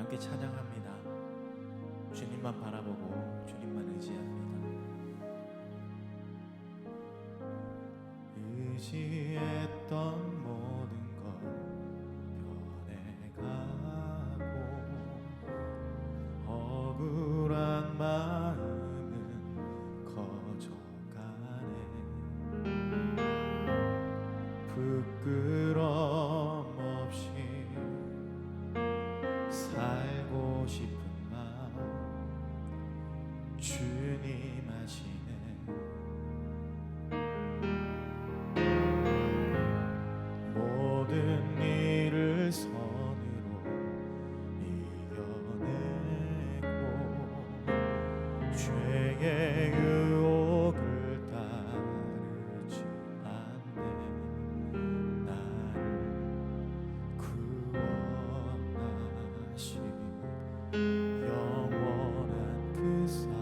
함께 찬양합니다. 주님만 바라보고 주님만 의지합니다. 의지했던 모든 것 변해가고 억울한 마음은 커져가네. 부끄럼 없이 살고 싶은 마음 주님 아시네. 모든 일을 선으로 이겨내고 죄의 유혹을 따르지 않네. 나를 구원하신 영원한 그 사랑,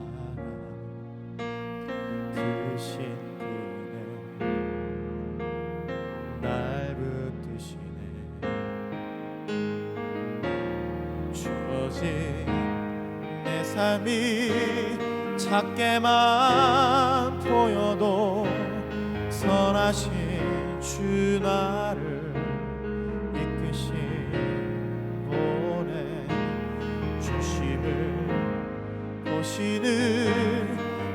크신 그네 날 붙드시네. 주어진 내 삶이 작게만 보여도 선하신 주 나를 이끄신 보내 중심을 보시는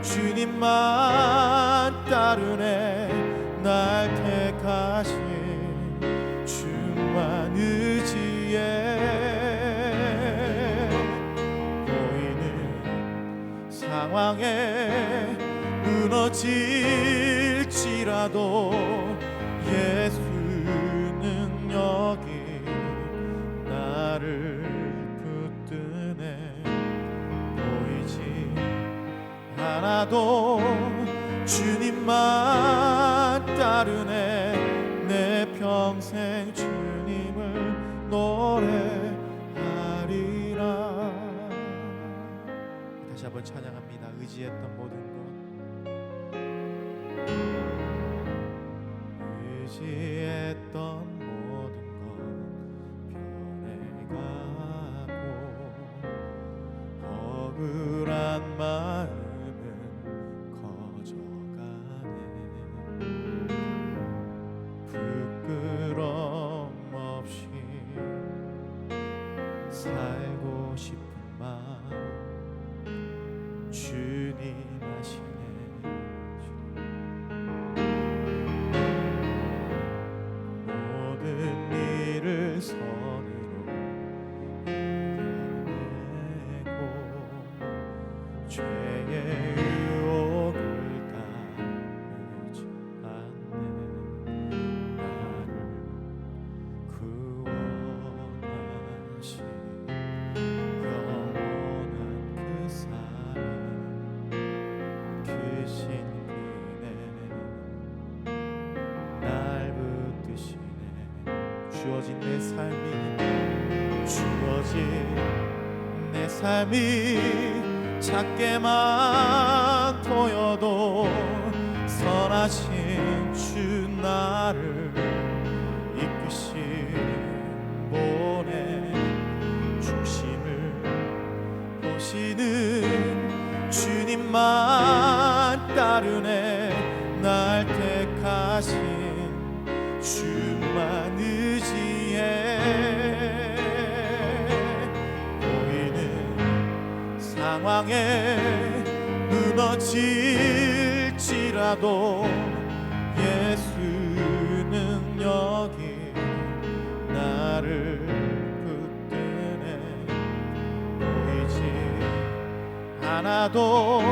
주님만 따르네. 날 택하신 주만 의지해. 보이는 상황에 무너질지라도 예수 능력이 나를 붙드네. 보이지 않아도 주님만 따르네. 내 평생 주님을 노래하리라. 다시 한번 찬양합니다. 의지했던 모든 것, 의지했던 모든 것 변해가고 억울한 마음은 커져가네. 부끄럼 없이 살고 싶은 마음 주님 아시네. 모든 일을 선으로 이겨내고 죄의 유혹을 따르지 않네. 나를 구원하신 영원한 그 사랑, 크신 그네 날 붙드시네. 주어진 내 삶이 작게만 보여도 선하신 주 나를 이끄신 보내 중심을 보시는 주님만 따르네. 날 택하신 주만 의지해. 보이는 상황에 무너질지라도 예수 능력이 나를 붙드네. 보이지 않아도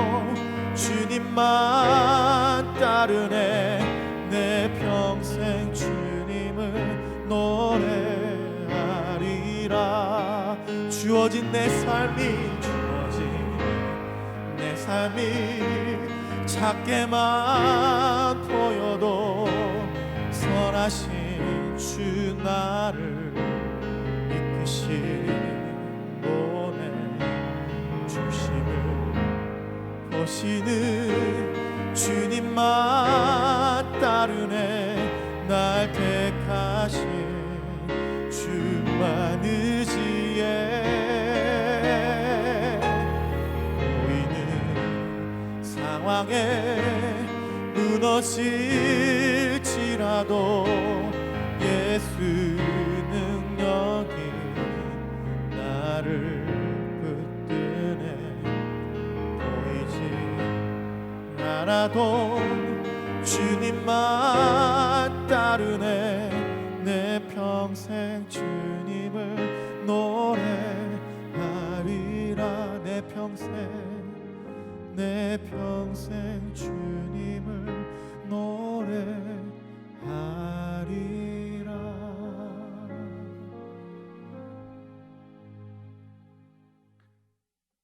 주님만 따르네. 내 평생 주님을 노래하리라. 주어진 내 삶이 작게만 보여도 선하신 주 나를 이끄신 보내 중심을 보시는 주님만 따르네. 날 택하신 주만 의지해. 향해 무너질지라도 예수 능력이 나를 붙드네. 보이지 않아도 주님만 따르네. 내 평생 주님을 노래하리라. 내 평생 주님을 노래하리라.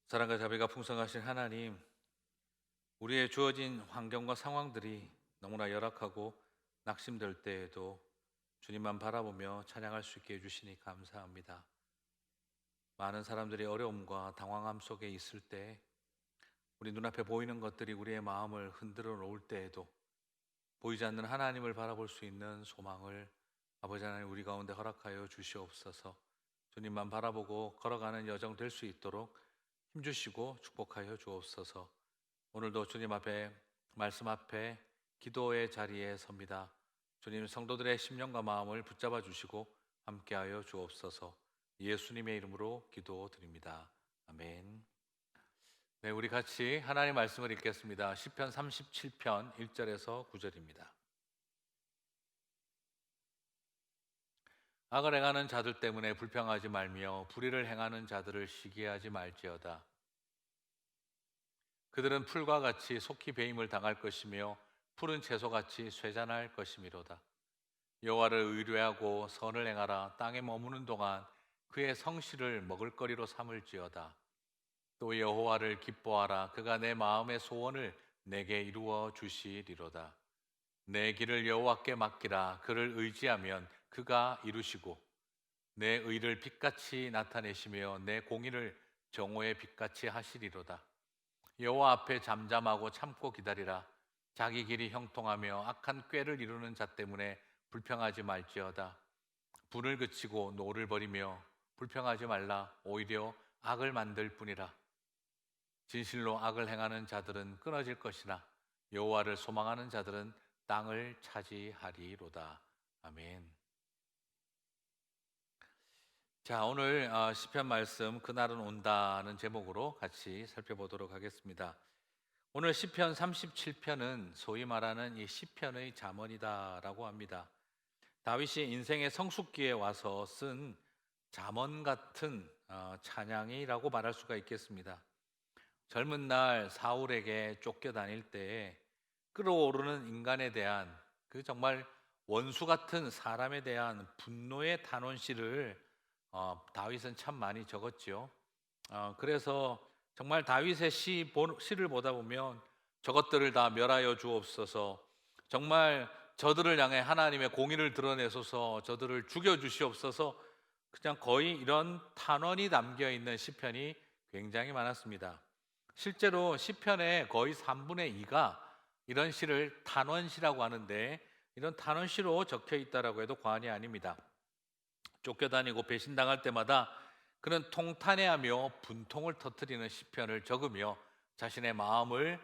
사랑과 자비가 풍성하신 하나님, 우리의 주어진 환경과 상황들이 너무나 열악하고 낙심될 때에도 주님만 바라보며 찬양할 수 있게 해주시니 감사합니다. 많은 사람들이 어려움과 당황함 속에 있을 때, 우리 눈앞에 보이는 것들이 우리의 마음을 흔들어 놓을 때에도 보이지 않는 하나님을 바라볼 수 있는 소망을 아버지 하나님 우리 가운데 허락하여 주시옵소서. 주님만 바라보고 걸어가는 여정 될 수 있도록 힘주시고 축복하여 주옵소서. 오늘도 주님 앞에, 말씀 앞에, 기도의 자리에 섭니다. 주님, 성도들의 심령과 마음을 붙잡아 주시고 함께하여 주옵소서. 예수님의 이름으로 기도드립니다. 아멘. 네, 우리 같이 하나님의 말씀을 읽겠습니다. 시편 37편 1절에서 9절입니다. 악을 행하는 자들 때문에 불평하지 말며 불의를 행하는 자들을 시기하지 말지어다. 그들은 풀과 같이 속히 배임을 당할 것이며 푸른 채소같이 쇠잔할 것이미로다. 여호와를 의뢰하고 선을 행하라. 땅에 머무는 동안 그의 성실을 먹을거리로 삼을지어다. 또 여호와를 기뻐하라. 그가 내 마음의 소원을 내게 이루어 주시리로다. 내 길을 여호와께 맡기라. 그를 의지하면 그가 이루시고 내 의를 빛같이 나타내시며 내 공의를 정오의 빛같이 하시리로다. 여호와 앞에 잠잠하고 참고 기다리라. 자기 길이 형통하며 악한 꾀를 이루는 자 때문에 불평하지 말지어다. 분을 그치고 노를 버리며 불평하지 말라. 오히려 악을 만들 뿐이라. 진실로 악을 행하는 자들은 끊어질 것이나 여호와를 소망하는 자들은 땅을 차지하리로다. 아멘. 자, 오늘 시편 말씀 그날은 온다는 제목으로 같이 살펴보도록 하겠습니다. 오늘 시편 37편은 소위 말하는 이 시편의 잠언이다라고 합니다. 다윗이 인생의 성숙기에 와서 쓴 잠언 같은 찬양이라고 말할 수가 있겠습니다. 젊은 날 사울에게 쫓겨다닐 때에 끓어오르는 인간에 대한 그 정말 원수 같은 사람에 대한 분노의 단원시를 다윗은 참 많이 적었죠. 그래서 정말 다윗의 시를 보다 보면 저것들을 다 멸하여 주옵소서, 정말 저들을 향해 하나님의 공의를 드러내소서, 저들을 죽여 주시옵소서, 그냥 거의 이런 탄원이 담겨 있는 시편이 굉장히 많았습니다. 실제로 시편의 거의 3분의 2가 이런 시를 탄원시라고 하는데, 이런 탄원시로 적혀 있다라고 해도 과언이 아닙니다. 쫓겨다니고 배신당할 때마다 그는 통탄해하며 분통을 터뜨리는 시편을 적으며 자신의 마음을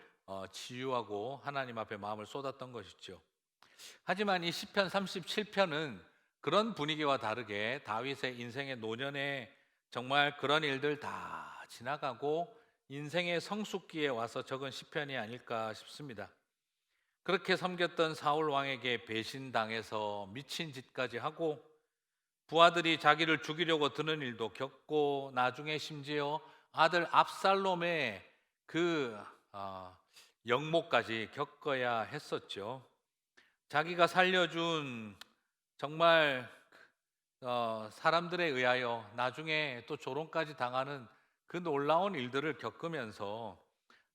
치유하고 하나님 앞에 마음을 쏟았던 것이죠. 하지만 이 시편 37편은 그런 분위기와 다르게 다윗의 인생의 노년에 정말 그런 일들 다 지나가고 인생의 성숙기에 와서 적은 시편이 아닐까 싶습니다. 그렇게 섬겼던 사울 왕에게 배신당해서 미친 짓까지 하고, 부하들이 자기를 죽이려고 드는 일도 겪고, 나중에 심지어 아들 압살롬의 그 영모까지 겪어야 했었죠. 자기가 살려준 정말 사람들에 의하여 나중에 또 조롱까지 당하는 그 놀라운 일들을 겪으면서,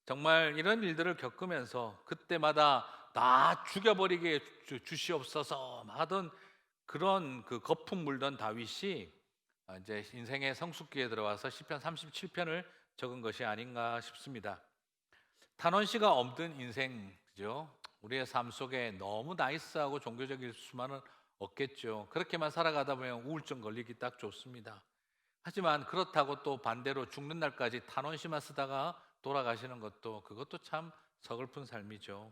정말 이런 일들을 겪으면서 그때마다 다 죽여버리게 주시옵소서 하던 그런 그 거품 물던 다윗이 이제 인생의 성숙기에 들어와서 시편 37편을 적은 것이 아닌가 싶습니다. 탄원시가 없는 인생이죠. 우리의 삶 속에 너무 나이스하고 종교적일 수만은 없겠죠. 그렇게만 살아가다 보면 우울증 걸리기 딱 좋습니다. 하지만 그렇다고 또 반대로 죽는 날까지 탄원시만 쓰다가 돌아가시는 것도, 그것도 참 서글픈 삶이죠.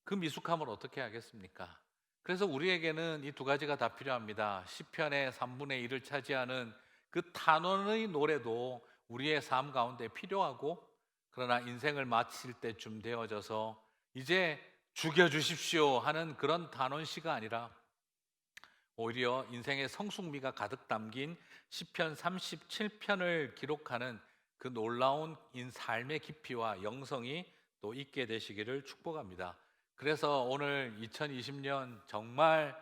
그 미숙함을 어떻게 하겠습니까? 그래서 우리에게는 이 두 가지가 다 필요합니다. 시편의 3분의 1을 차지하는 그 탄원의 노래도 우리의 삶 가운데 필요하고, 그러나 인생을 마칠 때쯤 되어져서 이제 죽여주십시오 하는 그런 단원시가 아니라 오히려 인생의 성숙미가 가득 담긴 시편 37편을 기록하는 그 놀라운 삶의 깊이와 영성이 또 있게 되시기를 축복합니다. 그래서 오늘 2020년 정말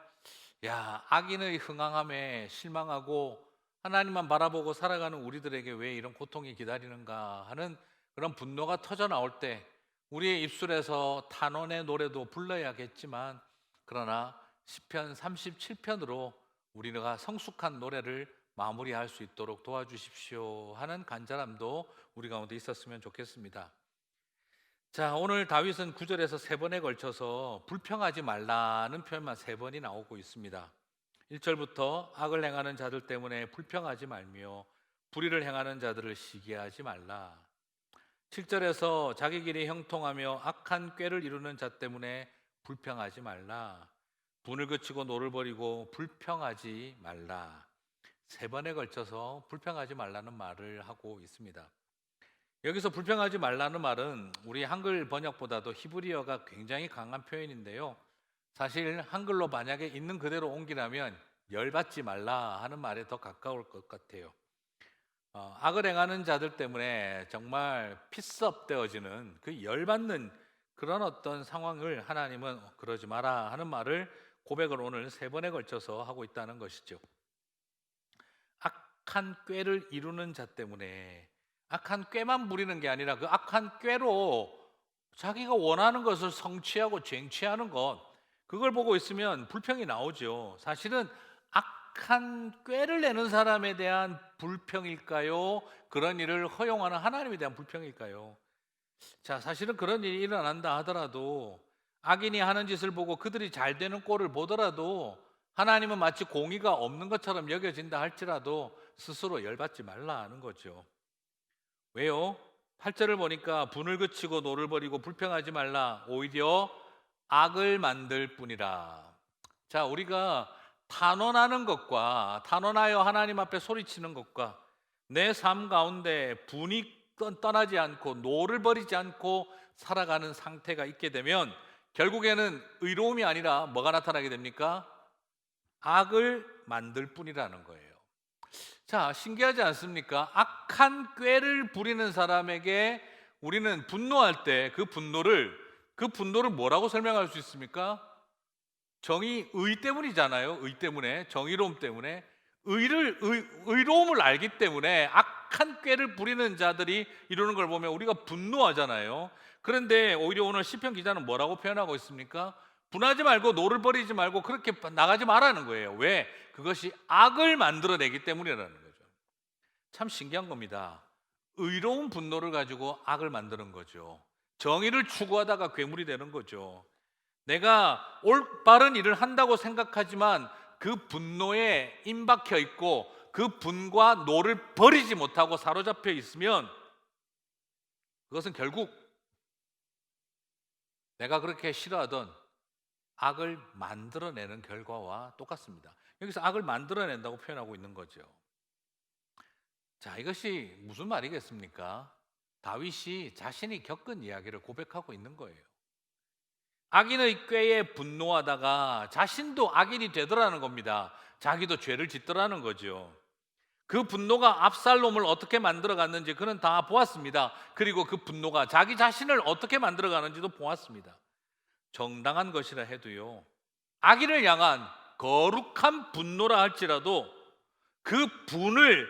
악인의 흥황함에 실망하고 하나님만 바라보고 살아가는 우리들에게 왜 이런 고통이 기다리는가 하는 그런 분노가 터져 나올 때 우리의 입술에서 탄원의 노래도 불러야겠지만, 그러나 시편 37편으로 우리가 성숙한 노래를 마무리할 수 있도록 도와주십시오 하는 간절함도 우리 가운데 있었으면 좋겠습니다. 자, 오늘 다윗은 9절에서 3번에 걸쳐서 불평하지 말라는 표현만 3번이 나오고 있습니다. 1절부터 악을 행하는 자들 때문에 불평하지 말며 불의를 행하는 자들을 시기하지 말라. 7절에서 자기 길이 형통하며 악한 꾀를 이루는 자 때문에 불평하지 말라. 분을 그치고 노를 버리고 불평하지 말라. 3번에 걸쳐서 불평하지 말라는 말을 하고 있습니다. 여기서 불평하지 말라는 말은 우리 한글 번역보다도 히브리어가 굉장히 강한 표현인데요. 사실 한글로 만약에 있는 그대로 옮기라면 열받지 말라 하는 말에 더 가까울 것 같아요. 악을 행하는 자들 때문에 정말 피스업되어지는 그 열받는 그런 어떤 상황을 하나님은 그러지 마라 하는 말을 고백을 오늘 3번에 걸쳐서 하고 있다는 것이죠. 악한 꾀를 이루는 자 때문에, 악한 꾀만 부리는 게 아니라 그 악한 꾀로 자기가 원하는 것을 성취하고 쟁취하는 것, 그걸 보고 있으면 불평이 나오죠. 사실은 악한 꾀를 내는 사람에 대한 불평일까요? 그런 일을 허용하는 하나님에 대한 불평일까요? 자, 사실은 그런 일이 일어난다 하더라도, 악인이 하는 짓을 보고 그들이 잘 되는 꼴을 보더라도 하나님은 마치 공의가 없는 것처럼 여겨진다 할지라도 스스로 열받지 말라 하는 거죠. 왜요? 8절을 보니까 분을 그치고 노를 버리고 불평하지 말라. 오히려 악을 만들 뿐이라. 자, 우리가 탄원하는 것과 탄원하여 하나님 앞에 소리치는 것과 내 삶 가운데 분이 떠나지 않고 노를 버리지 않고 살아가는 상태가 있게 되면 결국에는 의로움이 아니라 뭐가 나타나게 됩니까? 악을 만들 뿐이라는 거예요. 자, 신기하지 않습니까? 악한 꾀를 부리는 사람에게 우리는 분노할 때 그 분노를 뭐라고 설명할 수 있습니까? 의 때문이잖아요. 의 때문에, 정의로움 때문에, 의로움을 알기 때문에 악한 꾀를 부리는 자들이 이루는 걸 보면 우리가 분노하잖아요. 그런데 오히려 오늘 시편 기자는 뭐라고 표현하고 있습니까? 분하지 말고 노를 버리지 말고 그렇게 나가지 말라는 거예요. 왜? 그것이 악을 만들어내기 때문이라는 거죠. 참 신기한 겁니다. 의로운 분노를 가지고 악을 만드는 거죠. 정의를 추구하다가 괴물이 되는 거죠. 내가 올바른 일을 한다고 생각하지만 그 분노에 임박혀 있고 그 분과 노를 버리지 못하고 사로잡혀 있으면 그것은 결국 내가 그렇게 싫어하던 악을 만들어내는 결과와 똑같습니다. 여기서 악을 만들어낸다고 표현하고 있는 거죠. 자, 이것이 무슨 말이겠습니까? 다윗이 자신이 겪은 이야기를 고백하고 있는 거예요. 악인의 꾀에 분노하다가 자신도 악인이 되더라는 겁니다. 자기도 죄를 짓더라는 거죠. 그 분노가 압살롬을 어떻게 만들어갔는지 그는 다 보았습니다. 그리고 그 분노가 자기 자신을 어떻게 만들어가는지도 보았습니다. 정당한 것이라 해도요, 악인을 향한 거룩한 분노라 할지라도 그 분을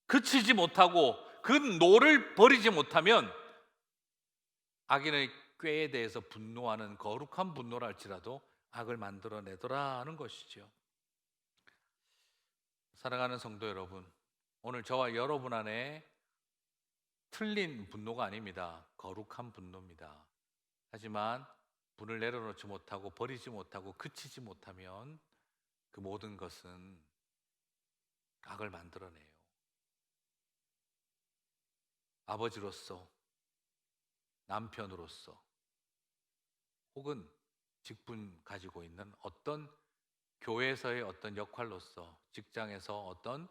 그치지 못하고 그 노를 버리지 못하면 악인의 꾀에 대해서 분노하는 거룩한 분노라 할지라도 악을 만들어내더라 하는 것이죠. 사랑하는 성도 여러분, 오늘 저와 여러분 안에 틀린 분노가 아닙니다. 거룩한 분노입니다. 하지만 분을 내려놓지 못하고 버리지 못하고 그치지 못하면 그 모든 것은 악을 만들어내요. 아버지로서 남편으로서 혹은 직분 가지고 있는 어떤 교회에서의 어떤 역할로서 직장에서 어떤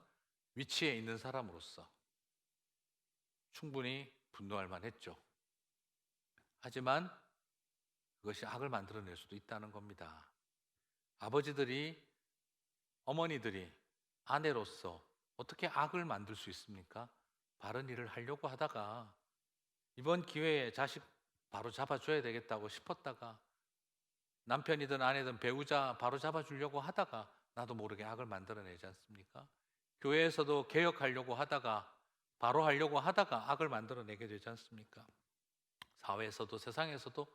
위치에 있는 사람으로서 충분히 분노할 만했죠. 하지만 그것이 악을 만들어낼 수도 있다는 겁니다. 아버지들이, 어머니들이 아내로서 어떻게 악을 만들 수 있습니까? 바른 일을 하려고 하다가 이번 기회에 자식 바로 잡아줘야 되겠다고 싶었다가 남편이든 아내든 배우자 바로 잡아주려고 하다가 나도 모르게 악을 만들어내지 않습니까? 교회에서도 개혁하려고 하다가 바로 하려고 하다가 악을 만들어내게 되지 않습니까? 사회에서도 세상에서도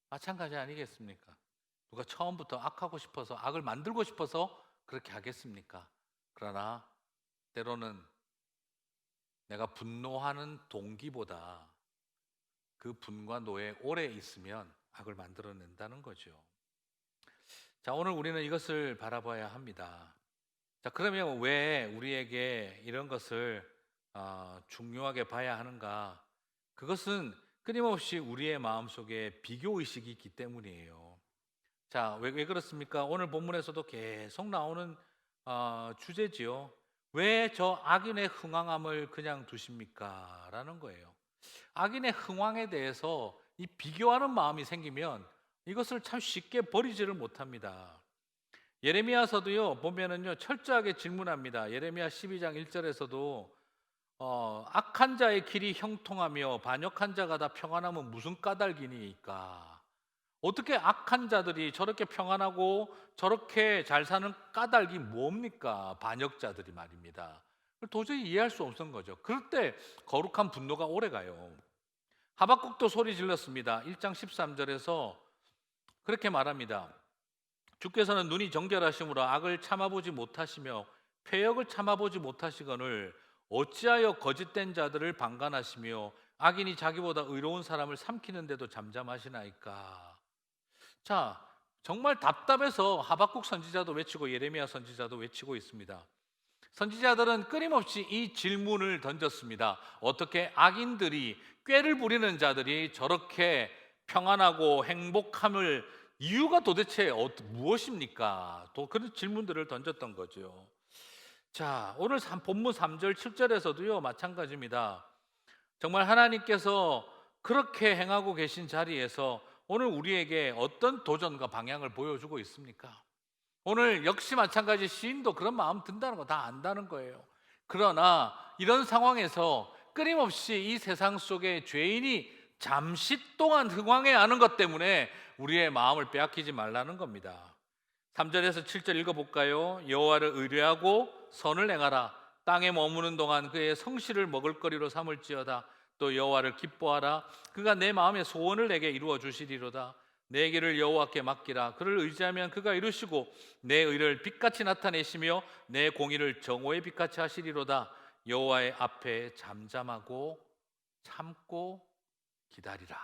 마찬가지 아니겠습니까? 누가 처음부터 악하고 싶어서 악을 만들고 싶어서 그렇게 하겠습니까? 그러나 때로는 내가 분노하는 동기보다 그 분과 노에 오래 있으면 악을 만들어낸다는 거죠. 자, 오늘 우리는 이것을 바라봐야 합니다. 자, 그러면 왜 우리에게 이런 것을 중요하게 봐야 하는가? 그것은 끊임없이 우리의 마음속에 비교의식이 있기 때문이에요. 자, 왜 그렇습니까? 오늘 본문에서도 계속 나오는 주제지요. 왜 저 악인의 흥왕함을 그냥 두십니까? 라는 거예요. 악인의 흥왕에 대해서 이 비교하는 마음이 생기면 이것을 참 쉽게 버리지를 못합니다. 예레미야서도요 보면은요 철저하게 질문합니다. 예레미야 12장 1절에서도 악한 자의 길이 형통하며 반역한 자가 다 평안하면 무슨 까닭이니까? 어떻게 악한 자들이 저렇게 평안하고 저렇게 잘 사는 까닭이 뭡니까? 반역자들이 말입니다. 도저히 이해할 수 없는 거죠. 그럴 때 거룩한 분노가 오래가요. 하박국도 소리 질렀습니다. 1장 13절에서 그렇게 말합니다. 주께서는 눈이 정결하심으로 악을 참아보지 못하시며 패역을 참아보지 못하시거늘 어찌하여 거짓된 자들을 방관하시며 악인이 자기보다 의로운 사람을 삼키는데도 잠잠하시나이까. 자, 정말 답답해서 하박국 선지자도 외치고 예레미야 선지자도 외치고 있습니다. 선지자들은 끊임없이 이 질문을 던졌습니다. 어떻게 악인들이, 꾀를 부리는 자들이 저렇게 평안하고 행복함을 이유가 도대체 무엇입니까? 또 그런 질문들을 던졌던 거죠. 자, 오늘 본문 3절 7절에서도요 마찬가지입니다. 정말 하나님께서 그렇게 행하고 계신 자리에서 오늘 우리에게 어떤 도전과 방향을 보여주고 있습니까? 오늘 역시 마찬가지 시인도 그런 마음 든다는 거 다 안다는 거예요. 그러나 이런 상황에서 끊임없이 이 세상 속에 죄인이 잠시 동안 흥황해 하는 것 때문에 우리의 마음을 빼앗기지 말라는 겁니다. 3절에서 7절 읽어볼까요? 여호와를 의뢰하고 선을 행하라. 땅에 머무는 동안 그의 성실을 먹을거리로 삼을지어다. 또 여호와를 기뻐하라. 그가 내 마음의 소원을 내게 이루어 주시리로다. 내 길을 여호와께 맡기라. 그를 의지하면 그가 이루시고 내 의를 빛같이 나타내시며 내 공의를 정오의 빛같이 하시리로다. 여호와의 앞에 잠잠하고 참고 기다리라.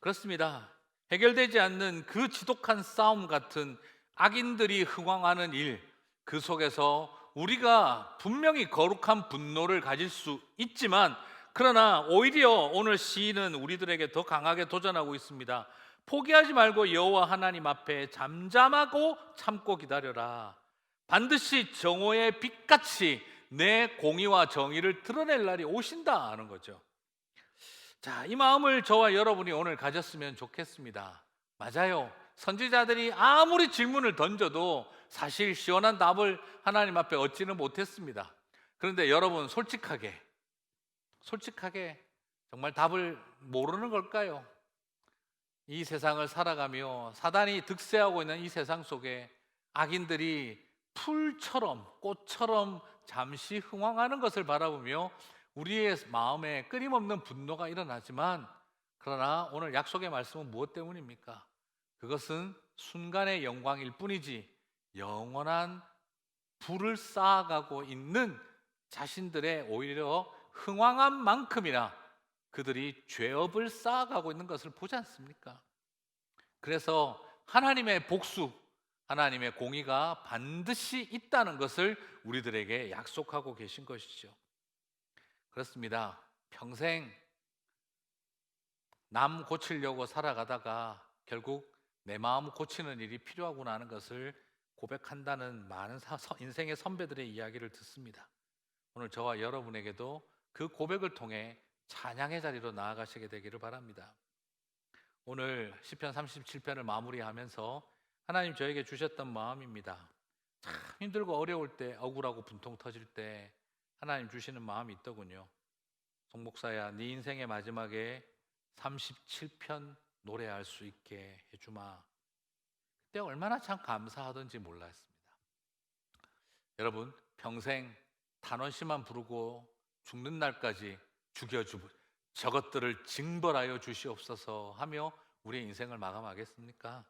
그렇습니다. 해결되지 않는 그 지독한 싸움 같은 악인들이 흥황하는 일, 그 속에서 우리가 분명히 거룩한 분노를 가질 수 있지만 그러나 오히려 오늘 시인은 우리들에게 더 강하게 도전하고 있습니다. 포기하지 말고 여호와 하나님 앞에 잠잠하고 참고 기다려라. 반드시 정오의 빛같이 내 공의와 정의를 드러낼 날이 오신다 하는 거죠. 자, 이 마음을 저와 여러분이 오늘 가졌으면 좋겠습니다. 맞아요. 선지자들이 아무리 질문을 던져도 사실 시원한 답을 하나님 앞에 얻지는 못했습니다. 그런데 여러분 솔직하게 정말 답을 모르는 걸까요? 이 세상을 살아가며 사단이 득세하고 있는 이 세상 속에 악인들이 풀처럼 꽃처럼 잠시 흥황하는 것을 바라보며 우리의 마음에 끊임없는 분노가 일어나지만 그러나 오늘 약속의 말씀은 무엇 때문입니까? 그것은 순간의 영광일 뿐이지 영원한 불을 쌓아가고 있는 자신들의 오히려 흥황한 만큼이나 그들이 죄업을 쌓아가고 있는 것을 보지 않습니까? 그래서 하나님의 복수, 하나님의 공의가 반드시 있다는 것을 우리들에게 약속하고 계신 것이죠. 그렇습니다. 평생 남 고치려고 살아가다가 결국 내 마음 고치는 일이 필요하구나 하는 것을 고백한다는 많은 인생의 선배들의 이야기를 듣습니다. 오늘 저와 여러분에게도 그 고백을 통해 찬양의 자리로 나아가시게 되기를 바랍니다. 오늘 시편 37편을 마무리하면서 하나님 저에게 주셨던 마음입니다. 참 힘들고 어려울 때, 억울하고 분통 터질 때 하나님 주시는 마음이 있더군요. 송 목사야, 네 인생의 마지막에 37편 노래할 수 있게 해주마. 그때 얼마나 참 감사하던지 몰랐습니다. 여러분, 평생 단원시만 부르고 죽는 날까지 죽여주고 저것들을 징벌하여 주시옵소서 하며 우리의 인생을 마감하겠습니까?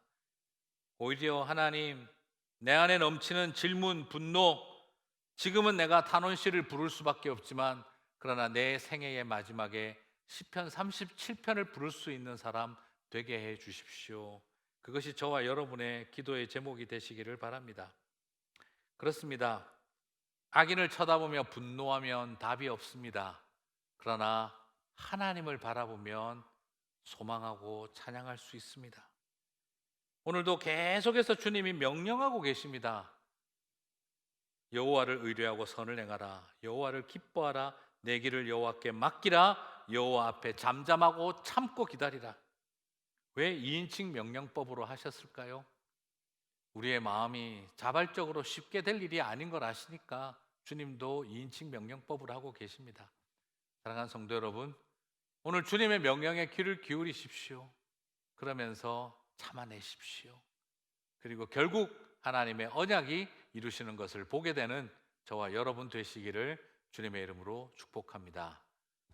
오히려 하나님, 내 안에 넘치는 질문, 분노, 지금은 내가 단원시를 부를 수밖에 없지만 그러나 내 생애의 마지막에 시편 37편을 부를 수 있는 사람 되게 해 주십시오. 그것이 저와 여러분의 기도의 제목이 되시기를 바랍니다. 그렇습니다. 악인을 쳐다보며 분노하면 답이 없습니다. 그러나 하나님을 바라보면 소망하고 찬양할 수 있습니다. 오늘도 계속해서 주님이 명령하고 계십니다. 여호와를 의뢰하고 선을 행하라. 여호와를 기뻐하라. 내 길을 여호와께 맡기라. 여호와 앞에 잠잠하고 참고 기다리라. 왜 2인칭 명령법으로 하셨을까요? 우리의 마음이 자발적으로 쉽게 될 일이 아닌 걸 아시니까 주님도 2인칭 명령법을 하고 계십니다. 사랑하는 성도 여러분, 오늘 주님의 명령에 귀를 기울이십시오. 그러면서 참아내십시오. 그리고 결국 하나님의 언약이 이루시는 것을 보게 되는 저와 여러분 되시기를 주님의 이름으로 축복합니다.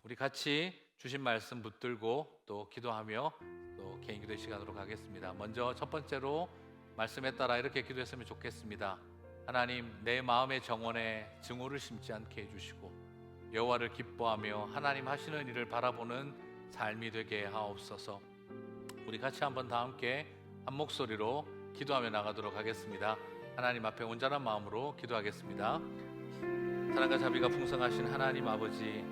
우리 같이 주신 말씀 붙들고 또 기도하며 또 개인 기도의 시간으로 가겠습니다. 먼저 첫 번째로 말씀에 따라 이렇게 기도했으면 좋겠습니다. 하나님, 내 마음의 정원에 증오를 심지 않게 해주시고 여호와를 기뻐하며 하나님 하시는 일을 바라보는 삶이 되게 하옵소서. 우리 같이 한번 다 함께 한 목소리로 기도하며 나가도록 하겠습니다. 하나님 앞에 온전한 마음으로 기도하겠습니다. 사랑과 자비가 풍성하신 하나님 아버지,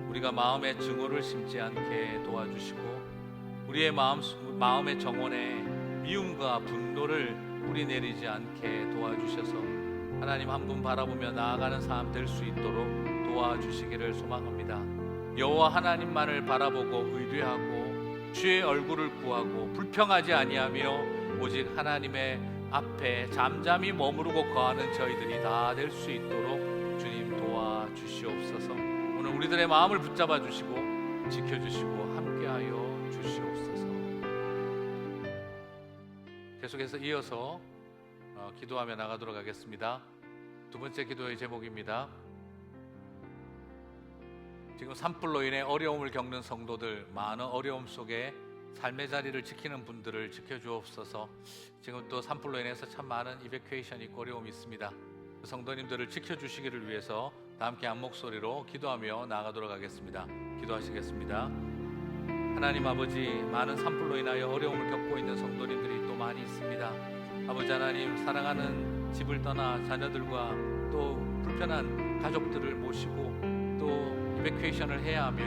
우리가 마음에 증오를 심지 않게 도와주시고 우리의 마음의 정원에 미움과 분노를 뿌리내리지 않게 도와주셔서 하나님 한 분 바라보며 나아가는 삶 될 수 있도록 도와주시기를 소망합니다. 여호와 하나님만을 바라보고 의뢰하고 주의 얼굴을 구하고 불평하지 아니하며 오직 하나님의 앞에 잠잠히 머무르고 거하는 저희들이 다 될 수 있도록 주님 도와주시옵소서. 오늘 우리들의 마음을 붙잡아 주시고 지켜주시고 함께하여 주시옵소서. 계속해서 이어서 기도하며 나가도록 하겠습니다. 두 번째 기도의 제목입니다. 지금 산불로 인해 어려움을 겪는 성도들, 많은 어려움 속에 삶의 자리를 지키는 분들을 지켜주옵소서. 지금 또 산불로 인해서 참 많은 이베큐에이션이 있고 어려움이 있습니다. 그 성도님들을 지켜주시기를 위해서 다 함께 한 목소리로 기도하며 나가도록 하겠습니다. 기도하시겠습니다. 하나님 아버지, 많은 산불로 인하여 어려움을 겪고 있는 성도님들이 또 많이 있습니다. 아버지 하나님, 사랑하는 집을 떠나 자녀들과 또 불편한 가족들을 모시고 또 이베큐에이션을 해야 하며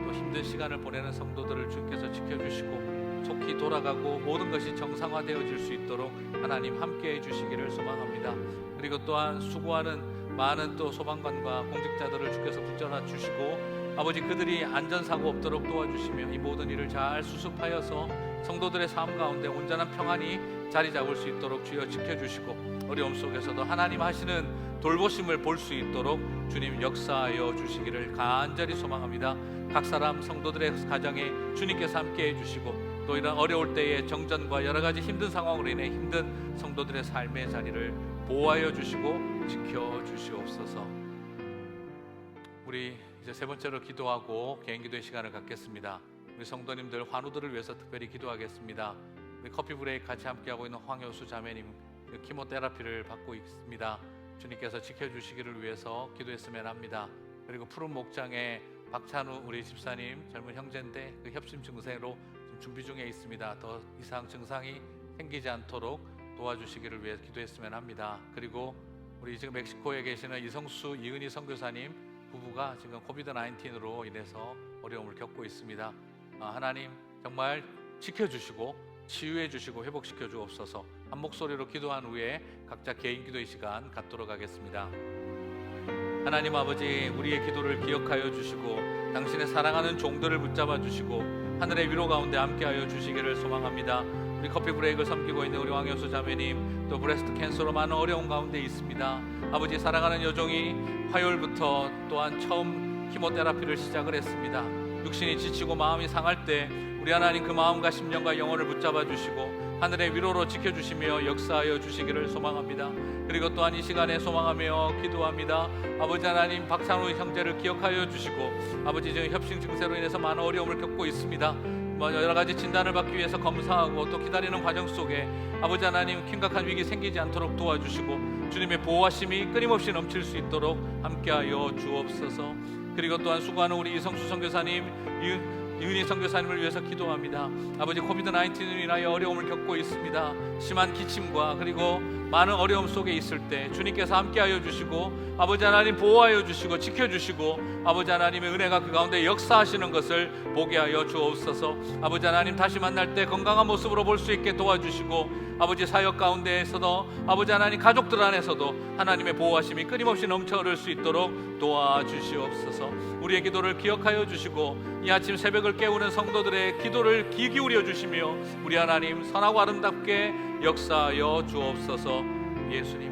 또 힘든 시간을 보내는 성도들을 주께서 지켜주시고 속히 돌아가고 모든 것이 정상화되어질 수 있도록 하나님 함께해 주시기를 소망합니다. 그리고 또한 수고하는 많은 또 소방관과 공직자들을 주께서 붙잡아 주시고 아버지, 그들이 안전사고 없도록 도와주시며 이 모든 일을 잘 수습하여서 성도들의 삶 가운데 온전한 평안이 자리 잡을 수 있도록 주여 지켜주시고 어려움 속에서도 하나님 하시는 돌보심을 볼 수 있도록 주님 역사하여 주시기를 간절히 소망합니다. 각 사람 성도들의 가정에 주님께서 함께해 주시고 또 이런 어려울 때의 정전과 여러 가지 힘든 상황으로 인해 힘든 성도들의 삶의 자리를 보호하여 주시고 지켜 주시옵소서. 우리 이제 세 번째로 기도하고 개인 기도의 시간을 갖겠습니다. 우리 성도님들 환우들을 위해서 특별히 기도하겠습니다. 우리 커피 브레이크 같이 함께하고 있는 황효수 자매님 키모테라피를 받고 있습니다. 주님께서 지켜주시기를 위해서 기도했으면 합니다. 그리고 푸른 목장에 박찬우 우리 집사님 젊은 형제인데 그 협심 증세로 준비 중에 있습니다. 더 이상 증상이 생기지 않도록 도와주시기를 위해 기도했으면 합니다. 그리고 우리 지금 멕시코에 계시는 이성수 이은희 선교사님 부부가 지금 코비드-19으로 인해서 어려움을 겪고 있습니다. 하나님, 정말 지켜주시고 치유해 주시고 회복시켜 주옵소서. 한 목소리로 기도한 후에 각자 개인 기도의 시간 갖도록 하겠습니다. 하나님 아버지, 우리의 기도를 기억하여 주시고 당신의 사랑하는 종들을 붙잡아 주시고 하늘의 위로 가운데 함께하여 주시기를 소망합니다. 우리 커피 브레이크를 섬기고 있는 우리 왕효수 자매님, 또 브레스트 캔서로 많은 어려운 가운데 있습니다. 아버지, 사랑하는 여종이 화요일부터 또한 처음 키모테라피를 시작을 했습니다. 육신이 지치고 마음이 상할 때 우리 하나님 그 마음과 심령과 영혼을 붙잡아 주시고 하늘의 위로로 지켜주시며 역사하여 주시기를 소망합니다. 그리고 또한 이 시간에 소망하며 기도합니다. 아버지 하나님, 박찬호 형제를 기억하여 주시고 아버지, 지금 협심 증세로 인해서 많은 어려움을 겪고 있습니다. 여러 가지 진단을 받기 위해서 검사하고 또 기다리는 과정 속에 아버지 하나님, 심각한 위기 생기지 않도록 도와주시고 주님의 보호하심이 끊임없이 넘칠 수 있도록 함께하여 주옵소서. 그리고 또한 수고하는 우리 이성수 선교사님, 이은희 선교사님을 위해서 기도합니다. 아버지, 코비드-19으로 인하여 어려움을 겪고 있습니다. 심한 기침과 그리고 많은 어려움 속에 있을 때 주님께서 함께하여 주시고 아버지 하나님 보호하여 주시고 지켜주시고 아버지 하나님의 은혜가 그 가운데 역사하시는 것을 보게 하여 주옵소서. 아버지 하나님, 다시 만날 때 건강한 모습으로 볼 수 있게 도와주시고 아버지, 사역 가운데에서도 아버지 하나님, 가족들 안에서도 하나님의 보호하심이 끊임없이 넘쳐 흐를 수 있도록 도와주시옵소서. 우리의 기도를 기억하여 주시고 이 아침 새벽을 깨우는 성도들의 기도를 귀 기울여 주시며 우리 하나님, 선하고 아름답게 역사하여 주옵소서. 예수님